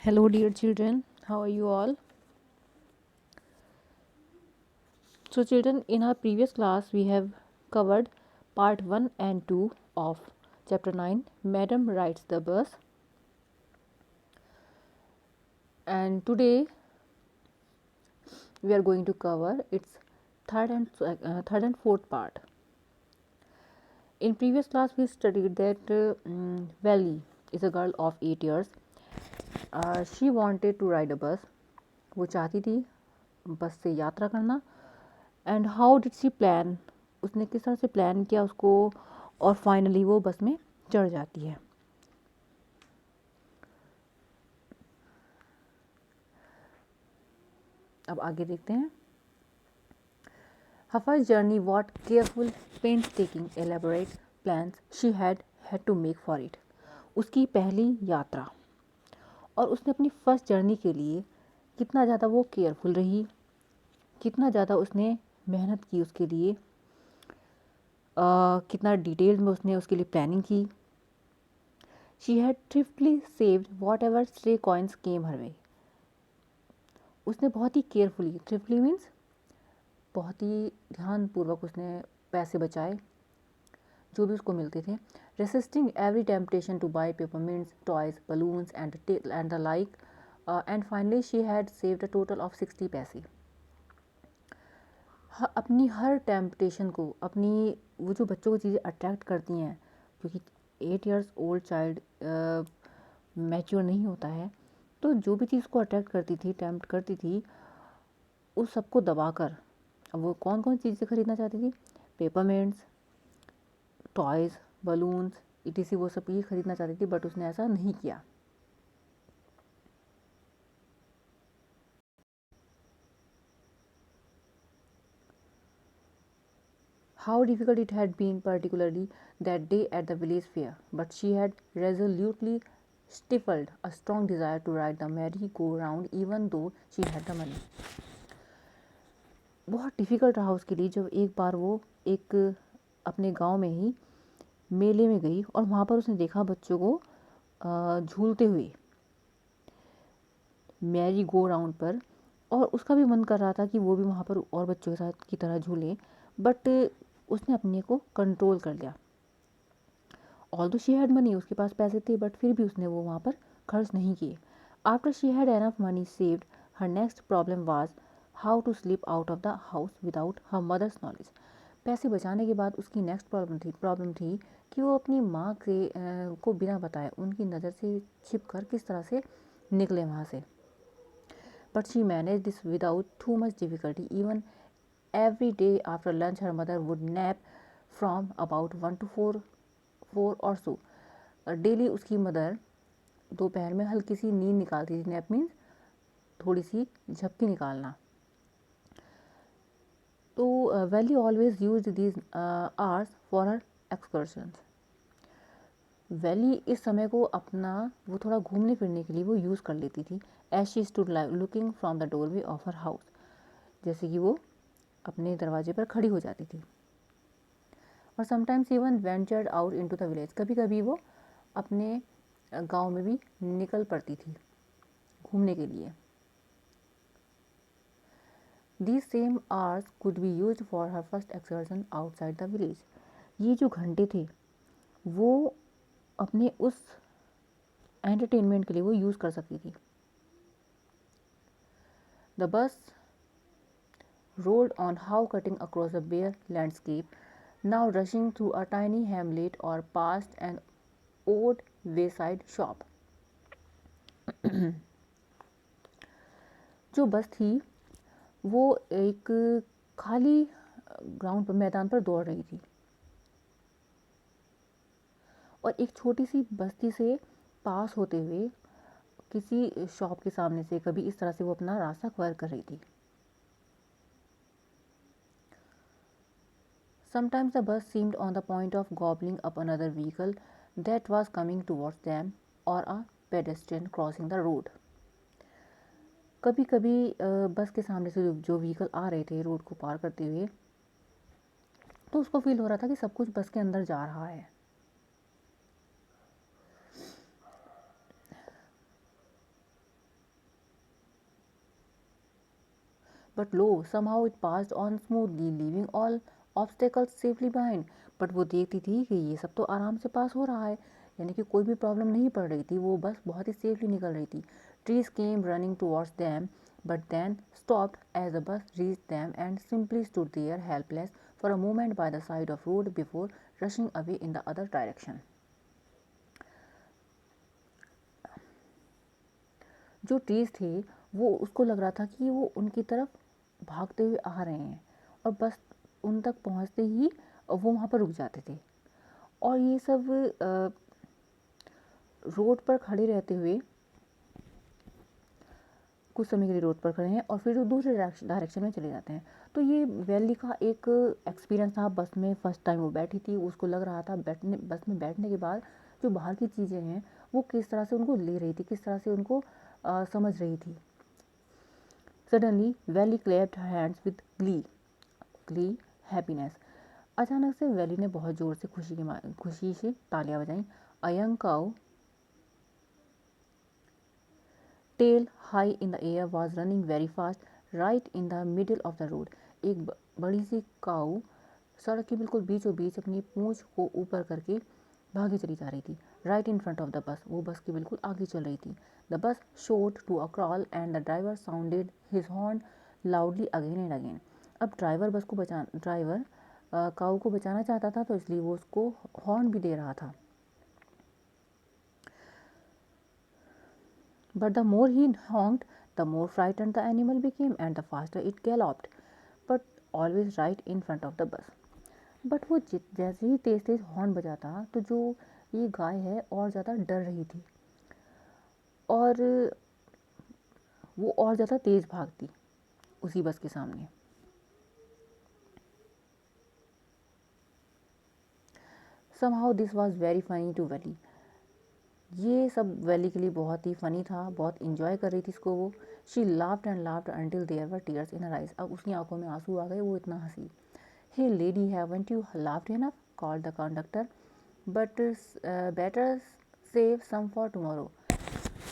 Hello, dear children. How are you all? So, children, in our previous class, we have covered part 1 and 2 of chapter 9, Madam Rides the Bus. And today, we are going to cover its third and fourth part. In previous class, we studied that Valley is a girl of 8 years. She wanted to ride a bus. वो चाहती थी बस से यात्रा करना. And how did she plan, उसने किस तरह से प्लान किया उसको, और फाइनली वो बस में चढ़ जाती है. अब आगे देखते हैं. Her first journey, what careful, painstaking, elaborate plans she had to make for it. उसकी पहली यात्रा, और उसने अपनी फर्स्ट जर्नी के लिए कितना ज़्यादा वो केयरफुल रही, कितना ज़्यादा उसने मेहनत की उसके लिए, कितना डिटेल में उसने उसके लिए प्लानिंग की. She had thriftily saved whatever stray coins came her way. उसने बहुत ही केयरफुली, थ्रिफ्टली मीन्स बहुत ही ध्यानपूर्वक उसने पैसे बचाए जो भी उसको मिलते थे. Resisting every temptation to buy peppermints, toys, balloons and the like, and finally she had saved a total of 60 paise. अपनी हर टेम्पटेशन को, अपनी वो जो बच्चों को चीज़ें अट्रैक्ट करती हैं, क्योंकि 8 years ओल्ड चाइल्ड मैच्योर नहीं होता है, तो जो भी चीज़ को अट्रैक्ट करती थी, टेम्प्ट करती थी, उस सबको दबाकर अब वो कौन कौन चीज़ें खरीदना चाहती थी. पेपरमिंट्स, टॉयज़, बलून्स, इटीसी, वो सब ये खरीदना चाहती थी, बट उसने ऐसा नहीं किया. How difficult it had been, particularly that day at the village fair, but she had resolutely stifled a strong desire to ride the merry-go-round even though she had the money. बहुत difficult रहा उसके लिए जब एक बार वो एक अपने गांव में ही मेले में गई और वहाँ पर उसने देखा बच्चों को झूलते हुए मैरी गो राउंड पर, और उसका भी मन कर रहा था कि वो भी वहाँ पर और बच्चों के साथ की तरह झूले, बट उसने अपने को कंट्रोल कर लिया. ऑल्दो शी हैड मनी, उसके पास पैसे थे, बट फिर भी उसने वो वहाँ पर खर्च नहीं किए. After she had enough money saved, her next problem was how to slip out of the house without her mother's knowledge. पैसे बचाने के बाद उसकी नेक्स्ट प्रॉब्लम थी कि वो अपनी माँ के को बिना बताए उनकी नज़र से छिप कर किस तरह से निकले वहाँ से. But she managed this without too much difficulty. Even every day after lunch, her mother would nap from about 1 to 4 or so. Daily उसकी मदर दोपहर में हल्की सी नींद निकालती थी. नैप मीन्स थोड़ी सी झपकी निकालना. तो Valli always used these hours for her excursions. Valli इस समय को अपना वो थोड़ा घूमने फिरने के लिए वो यूज़ कर लेती थी. As she stood looking from the doorway of her house, जैसे कि वो अपने दरवाजे पर खड़ी हो जाती थी. और sometimes even ventured out into the village, कभी कभी वो अपने गांव में भी निकल पड़ती थी घूमने के लिए. These same hours could be used for her first excursion outside the village. ये जो घंटे थे वो अपने उस एंटरटेनमेंट के लिए वो यूज़ कर सकती थी. द बस rolled on, how cutting across a bare landscape, now rushing through a tiny hamlet or past an old wayside shop. जो बस थी वो एक खाली ग्राउंड पर, मैदान पर दौड़ रही थी, और एक छोटी सी बस्ती से पास होते हुए किसी शॉप के सामने से कभी इस तरह से वो अपना रास्ता कवर कर रही थी. Sometimes the bus seemed on the point of gobbling up another vehicle that was coming towards them, or a pedestrian crossing the road. कभी कभी बस के सामने से जो व्हीकल आ रहे थे रोड को पार करते हुए, तो उसको फील हो रहा था कि सब कुछ बस के अंदर जा रहा है. But low somehow it passed on smoothly leaving all obstacles safely behind. But वो देखती थी कि ये सब तो आराम से पास हो रहा है, यानी कि कोई भी प्रॉब्लम नहीं पड़ रही थी, वो बस बहुत ही सेफली निकल रही थी. Trees came running towards them but then stopped as the bus reached them and simply stood there helpless for a moment by the side of road before rushing away in the other direction. जो trees थे वो उसको लग रहा था कि वो उनकी तरफ भागते हुए आ रहे हैं, और बस उन तक पहुंचते ही वो वहाँ पर रुक जाते थे. और ये सब रोड पर खड़े रहते हुए कुछ समय के लिए रोड पर खड़े हैं और फिर दूसरे डायरेक्शन में चले जाते हैं. तो ये वैली का एक एक्सपीरियंस था. बस में फर्स्ट टाइम वो बैठी थी, उसको लग रहा था बस में बैठने के बाद जो बाहर की चीज़ें हैं वो किस तरह से उनको ले रही थी, किस तरह से उनको समझ रही थी. Suddenly valley clapped her hands with Glee happiness. अचानक से वैली ने बहुत ज़ोर से खुशी से तालियां बजाईं. A young cow tail high in the air was running very fast right in the middle of the road. एक बड़ी सी काऊ सड़क के बिल्कुल बीचों बीच अपनी पूंछ को ऊपर करके भागी चली जा रही थी. Right in front of the bus, वो बस के बिल्कुल आगे चल रही थी. The bus slowed to a crawl and the driver sounded his horn loudly again and again. अब ड्राइवर काऊ को बचाना चाहता था, तो इसलिए वो उसको हॉर्न भी दे रहा था. But the more he honked, the more frightened the animal became and the faster it galloped, but always right in front of the bus. But वो जैसे ही तेज तेज हॉर्न बजाता तो जो ये गाय है और ज़्यादा डर रही थी और वो और ज़्यादा तेज भागती उसी बस के सामने. Somehow this was very funny to Valley. ये सब वैली के लिए बहुत ही फ़नी था, बहुत इंजॉय कर रही थी इसको वो. She laughed and laughed until there were tears in her eyes. अब उसकी आंखों में आंसू आ गए, वो इतना हंसी. Hey lady haven't you laughed enough called the conductor, but better save some for tomorrow.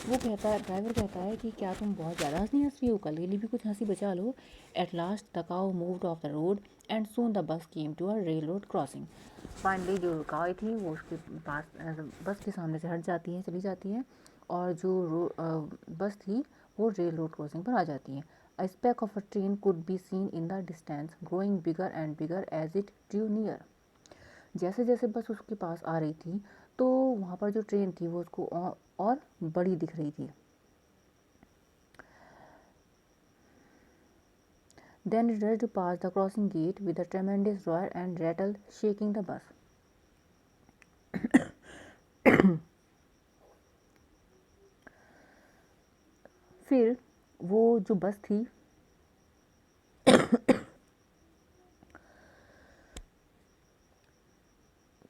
वो कहता है, ड्राइवर कहता है कि क्या तुम बहुत ज़्यादा हंस रही हो, कल के लिए भी कुछ हंसी बचा लो. At last the cow moved off the road and soon the bus came to a railroad crossing. Finally जो गाय थी वो उसके पास बस के सामने से हट जाती है, चली जाती है, और जो बस थी वो रेल रोड क्रॉसिंग पर आ जाती है. A speck of a train could be seen in the distance growing bigger and bigger as it drew near. जैसे जैसे बस उसके पास आ रही थी तो वहाँ पर जो ट्रेन थी वो उसको और बड़ी दिख रही थी. Then it rushed past the crossing gate with a tremendous roar and rattle shaking the bus. फिर वो जो बस थी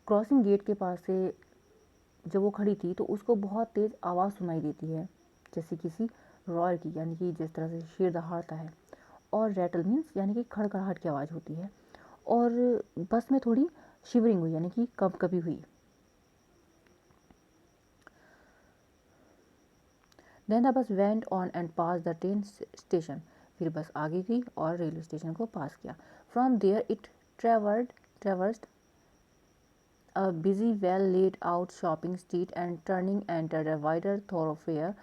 क्रॉसिंग गेट के पास से जब वो खड़ी थी तो उसको बहुत तेज़ आवाज़ सुनाई देती है, जैसे किसी रॉयर की, यानी कि जिस तरह से शेर दहाड़ता है. और रैटल मीन्स यानी कि खड़खड़ाहट की आवाज़ होती है. और बस में थोड़ी शिवरिंग हुई, यानी कि कभी हुई. Then the bus went on and passed the train station. फिर बस आगे गई और रेलवे स्टेशन को पास किया. From there it traversed a busy, well laid out shopping street and turning entered a wider thoroughfare.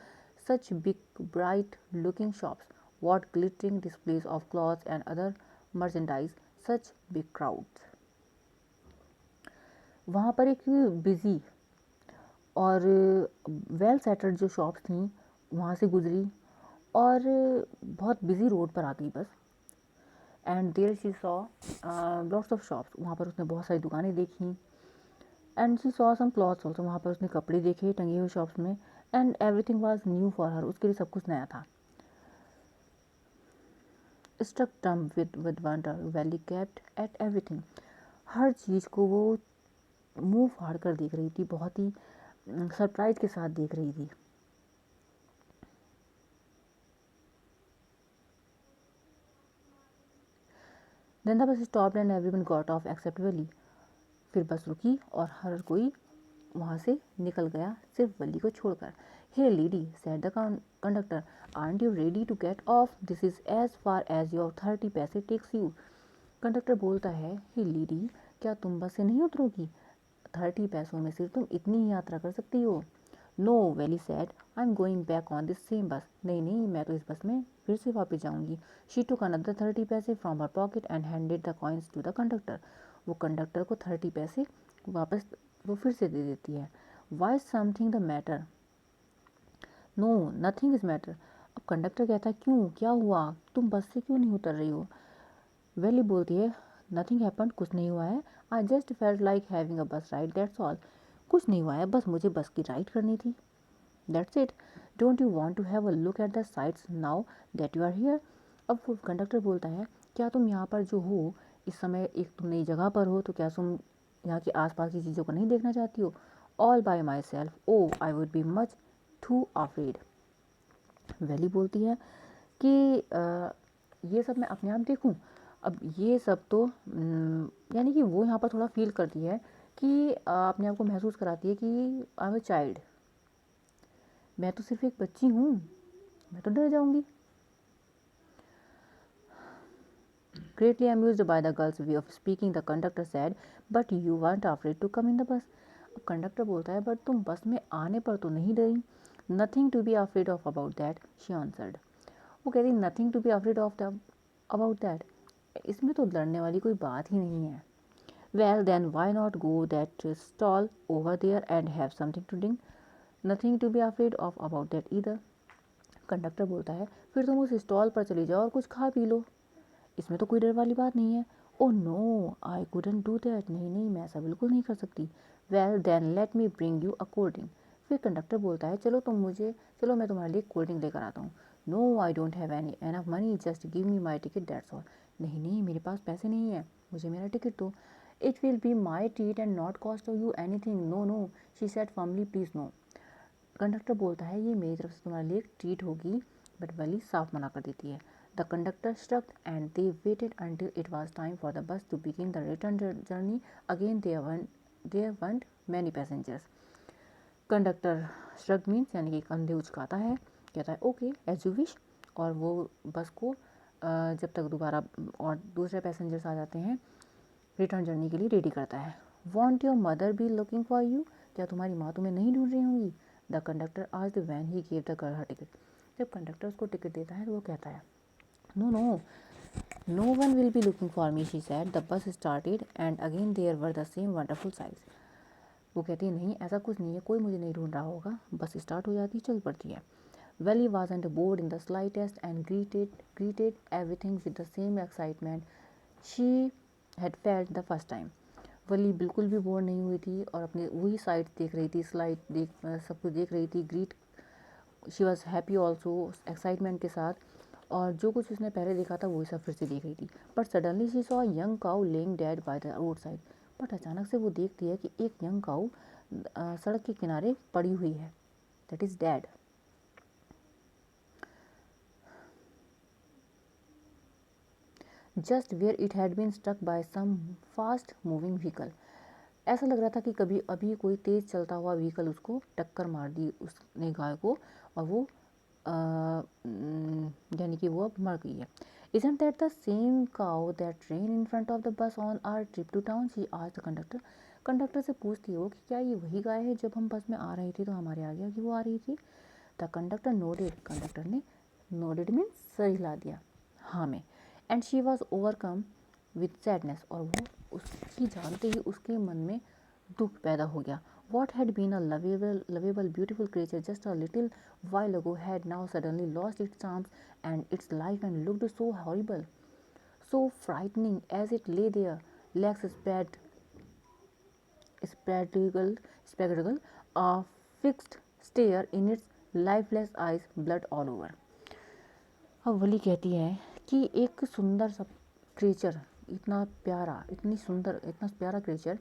Such big, bright looking shops, what glittering displays of clothes and other merchandise, such big crowds. वहाँ पर एक busy और well settled जो shops थी वहाँ से गुजरी और बहुत बिजी रोड पर आ गई bus. And there she saw lots of shops, वहाँ पर उसने बहुत सारी दुकानें देखी. And she saw some clothes also, वहाँ पर उसने कपड़े देखे टंगे हुए शॉप्स में. And everything was new for her, उसके लिए सब कुछ नया था. Struck dumb with wonder Valli kept at everything. हर चीज़ को वो मुंह फाड़ कर देख रही थी, बहुत ही सरप्राइज के साथ देख रही थी. Then the bus stopped and everyone got off except वली. फिर बस रुकी और हर कोई वहाँ से निकल गया, सिर्फ वली को छोड़कर. Hey lady, said the conductor, aren't you ready to get off? This is as far as your 30 पैसे takes you. कंडक्टर बोलता है, हे लेडी, क्या तुम बस से नहीं उतरोगी? 30 पैसों में सिर्फ तुम इतनी ही यात्रा कर सकती हो. No, Valli said, I am going back on this same bus. नहीं नहीं, मैं तो इस बस में फिर से वापस जाऊंगी. She took another 30 paise from her pocket and handed the coins to the conductor. वो कंडक्टर को 30 पैसे वापस वो फिर से दे देती है. Why something the matter? No, nothing is matter. अब कंडक्टर कहता है, क्यों, क्या हुआ, तुम बस से क्यों नहीं उतर रही हो? वेली बोलती है, नथिंग हैपेंड, कुछ नहीं हुआ है. I just felt like having a bus ride, that's all. कुछ नहीं हुआ है, बस मुझे बस की राइड करनी थी. That's it. Don't you want to have a look at the sights now that you are here? अब वो कंडक्टर बोलता है, क्या तुम यहाँ पर जो हो इस समय एक तुम नई जगह पर हो, तो क्या तुम यहाँ के आसपास की चीज़ों को नहीं देखना चाहती हो? All by myself, oh I would be much too afraid. Valli बोलती है कि ये सब मैं अपने आप देखूं. अब ये सब तो यानी कि वो यहाँ पर थोड़ा फील करती है कि अपने आप को महसूस कराती है कि आई एम अ चाइल्ड, मैं तो सिर्फ एक बच्ची हूँ, मैं तो डर जाऊंगी. Greatly amused by the girl's way of speaking, the conductor said, "But you weren't afraid to come in the bus." अब कंडक्टर बोलता है, बट तुम बस में आने पर तो नहीं डरी? Nothing to be afraid of about that, she answered. वो कहती, nothing to be afraid of about that. इसमें तो डरने वाली कोई बात ही नहीं है. Well then why not go that stall over there and have something to drink? Nothing to be afraid of about that either. Conductor बोलता है, फिर तुम उस स्टॉल पर चली जाओ और कुछ खा पी लो, इसमें तो कोई डर वाली बात नहीं है. Oh no, I couldn't do that. नहीं नहीं, मैं ऐसा बिल्कुल नहीं कर सकती. Well then let me bring a cold drink. फिर कंडक्टर बोलता है, चलो मैं तुम्हारे लिए कोल्ड ड्रिंक लेकर आता हूँ. No, I don't have any enough money, just give me my ticket, that's all. नहीं नहीं, मेरे पास पैसे नहीं है, मुझे मेरा टिकट दो. It will be my treat and not cost of you anything. No no, she said firmly, please no. Conductor बोलता है, ये मेरी तरफ से तुम्हारे लिए एक ट्रीट होगी, बट वली साफ मना कर देती है. The conductor shrugged and they waited until it was time for the bus to begin the return journey. Again there weren't many passengers. Conductor shrug means यानी कि कंधे उचकाता है, कहता है ओके एज यू विश, और वो बस को जब तक दोबारा और दूसरे पैसेंजर्स आ जाते हैं रिटर्न जर्नी के लिए रेडी करता है. Want your mother be looking for you? क्या तुम्हारी माँ तुम्हें नहीं ढूंढ रही होंगी? The conductor asked when he gave the girl her ticket. जब कंडक्टर उसको टिकट देता है तो वो कहता है, No, no, no one will be looking for me, she said. The bus started and again there were the same wonderful sights. वो कहती है, नहीं ऐसा कुछ नहीं है, कोई मुझे नहीं ढूंढ रहा होगा. बस स्टार्ट हो जाती, चल पड़ती है. Welly wasn't bored in the slightest and greeted everything with the same excitement she had felt the first time. वली बिल्कुल भी बोर नहीं हुई थी और अपने वही साइड देख रही थी, सब कुछ देख रही थी. She was happy also, excitement के साथ, और जो कुछ उसने पहले देखा था वही सब फिर से देख रही थी. But suddenly she saw young cow laying dead by the road side. But अचानक से वो देखती है कि एक यंग काउ सड़क के किनारे पड़ी हुई है, that is dead. Just where it had been struck by some fast moving vehicle. ऐसा लग रहा था कि कभी अभी कोई तेज चलता हुआ व्हीकल उसको टक्कर मार दी उसने गाय को, और वो यानी कि वो अब मर गई है. Isn't that the same cow that ran in front of the bus on our trip to town? She asked the conductor. Conductor से पूछती हो कि क्या ये वही गाय है जब हम बस में आ रहे थे तो हमारे आगे आगे वो आ रही थी? The conductor nodded. कंडक्टर ने नोडेड मीन्स सर हिला दिया, हाँ में. And she was overcome with sadness. और वो उसकी जानते ही उसके मन में दुख पैदा हो गया. What had been a lovable, beautiful creature just a little while ago had now suddenly lost its charms and its life and looked so horrible, so frightening as it lay there, legs spectacle, a fixed stare in its lifeless eyes, blood all over. अब वली कहती है कि एक सुंदर सा creature, इतना प्यारा, इतना प्यारा क्रिएचर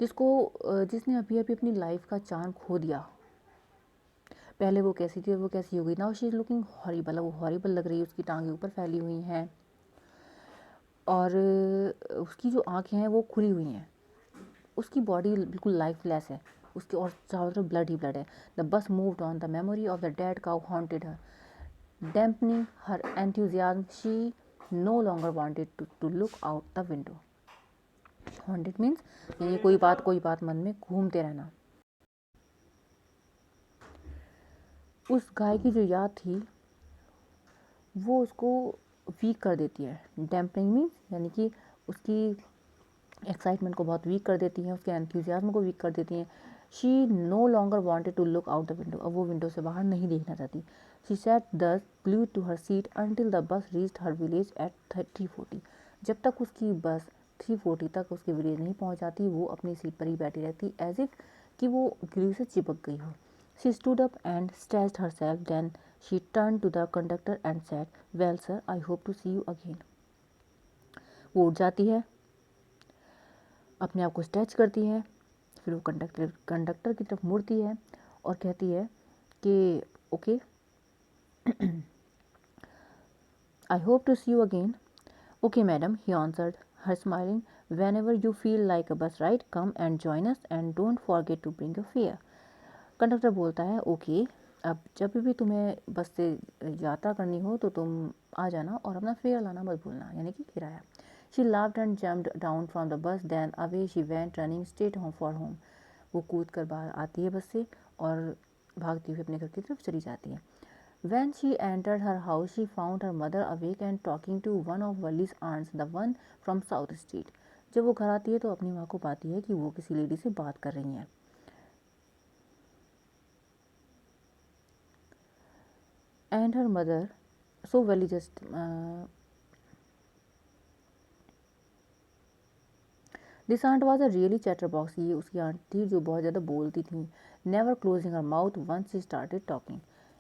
जिसने अभी अभी अपनी लाइफ का चार्म खो दिया. पहले वो कैसी थी और वो कैसी हो गई. Now she is looking horrible. वो हॉरिबल लग रही है, उसकी टांगें ऊपर फैली हुई हैं और उसकी जो आँखें हैं वो खुली हुई हैं, उसकी बॉडी बिल्कुल लाइफलेस है. उसके और चारों तरफ ब्लड ही ब्लड है। The bus moved on, the memory of the dead cow haunted her, dampening her enthusiasm, she no longer wanted to look out the window. Haunted means यानी कोई बात मन में घूमते रहना। उस गाय की जो याद थी वो उसको वीक कर देती है। डैम्पनिंग मीन्स यानी कि उसकी एक्साइटमेंट को बहुत वीक कर देती हैं, उसके एंथुजियाज्म को वीक कर देती हैं। She no longer wanted to look out the window, अब वो विंडो से बाहर नहीं देखना चाहती। She sat thus glued to her seat until the bus reached her village at 3:40। जब तक उसकी बस 3:40 तक उसके विलेज नहीं पहुंच जाती वो अपनी सीट पर ही बैठी रहती, एज इफ कि वो ग्लू से चिपक गई हो। She stood up and stretched herself, then she turn to the conductor and said, well sir, I hope to see you again. वो उठ जाती है, अपने आप को स्ट्रेच करती है, फिर वो कंडक्टर की तरफ मुड़ती है और कहती है कि okay, I hope to see you again. Okay madam, he answered her smiling, whenever you feel like a bus ride come and join us and don't forget to bring your fare. Conductor बोलता है okay, अब जब भी तुम्हें बस से यात्रा करनी हो तो तुम आ जाना और अपना फेयर लाना मत भूलना, यानी कि किराया। She laughed and jumped down from the bus, then away she went running straight home for home. वो कूद कर बाहर आती है बस से और भागती हुई अपने घर की तरफ चली जाती है। When she entered her house, she found her mother awake and talking to one of Wally's aunts, the one from South Street. जब वो घर आती है तो अपनी माँ को पाती है कि वो किसी लेडी से बात कर रही हैं। And her mother, so Wally just this aunt was a really chatterbox, ये उसकी आंट थी जो बहुत ज़्यादा बोलती थी। Never closing her mouth once she started talking,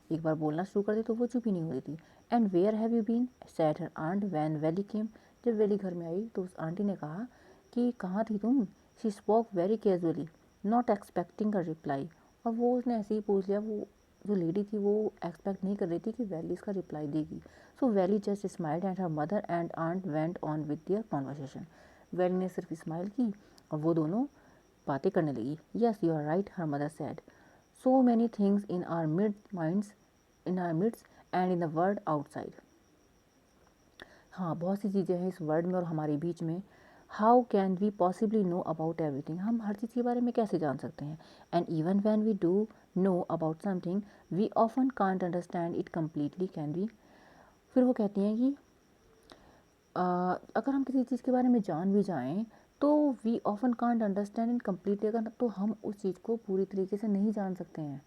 एक बार बोलना शुरू कर दी तो वो चुप ही नहीं होती थी। And where have you been, said her aunt when Valli came, जब वैली घर में आई तो उस आंटी ने कहा कि कहाँ थी तुम। She spoke very casually not expecting a reply, और वो उसने ऐसे ही पूछ लिया, वो जो लेडी थी वो एक्सपेक्ट नहीं कर रही थी कि वैली इसका रिप्लाई देगी। So Valli just smiled and her mother and aunt went on with their conversation. Valli ने सिर्फ स्माइल की और वो दोनों बातें करने लगी। Yes you are right, her mother said, so many things in our midst and in the world outside. हाँ, बहुत सी चीज़ें हैं इस वर्ल्ड में और हमारे बीच में। How can we possibly know about everything, हम हर चीज़ के बारे में कैसे जान सकते हैं। And even when we do know about something we often can't understand it completely, can we. फिर वो कहती हैं कि अगर हम किसी चीज़ के बारे में जान भी जाएं तो we often can't understand in completely, अगर तो हम उस चीज़ को पूरी तरीके से नहीं जान सकते हैं।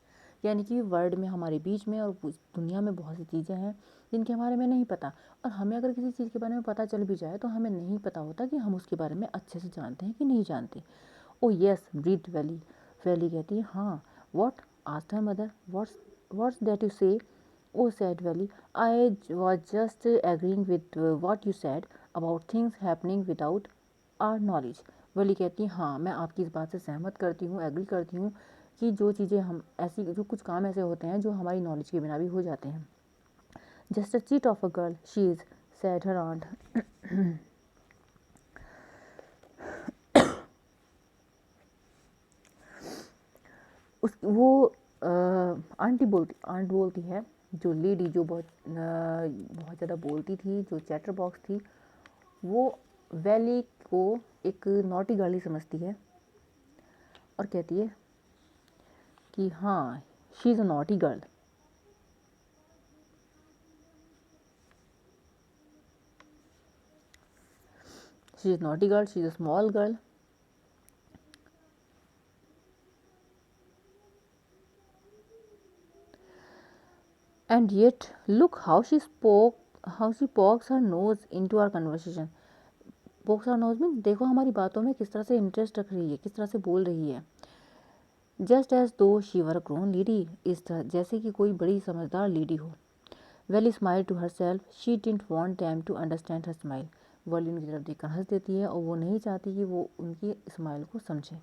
यानी कि वर्ल्ड में हमारे बीच में और दुनिया में बहुत सी चीज़ें हैं जिनके हमारे में नहीं पता, और हमें अगर किसी चीज़ के बारे में पता चल भी जाए तो हमें नहीं पता होता कि हम उसके बारे में अच्छे से जानते हैं कि नहीं जानते। Oh yes breathe Wally, Wally कहती है हाँ। What, asked her mother, what's that you say. Oh, said Valley, I was just agreeing with what you said about things happening without our knowledge. वली कहती है हाँ, मैं आपकी इस बात से सहमत करती हूँ, एग्री करती हूँ कि जो चीज़ें हम ऐसी, जो कुछ काम ऐसे होते हैं जो हमारी नॉलेज के बिना भी हो जाते हैं। Just a cheat of a girl, she is, said her aunt. वो आंट बोलती है, जो लेडी जो बहुत ज़्यादा बोलती थी, जो चैटर बॉक्स थी, वो वैली को एक नॉटी गर्ल ही समझती है और कहती है कि हाँ, she is a naughty girl. She is naughty girl, she is a small girl. And yet, look how she pokes her nose into our conversation. Pokes her nose means देखो हमारी बातों में किस तरह से इंटरेस्ट रख रही है, किस तरह से बोल रही है। Just as though she were a grown lady, इस तरह जैसे कि कोई बड़ी समझदार लेडी हो। Welly smiled to herself. She didn't want them to understand her smile. Welly उनकी तरफ देखकर हंस देती है और वो नहीं चाहती कि वो उनकी स्माइल को समझे,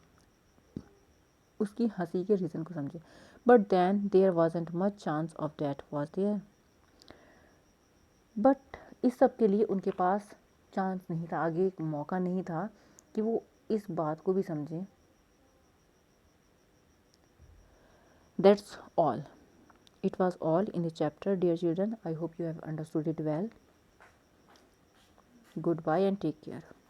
उसकी हंसी के रीज़न को समझे। But then there wasn't much chance of that, was there? But इस सब के लिए उनके पास चांस नहीं था, आगे एक मौका नहीं था कि वो इस बात को भी समझें That's all. It was all in the chapter, dear children. I hope you have understood it well. Goodbye and take care.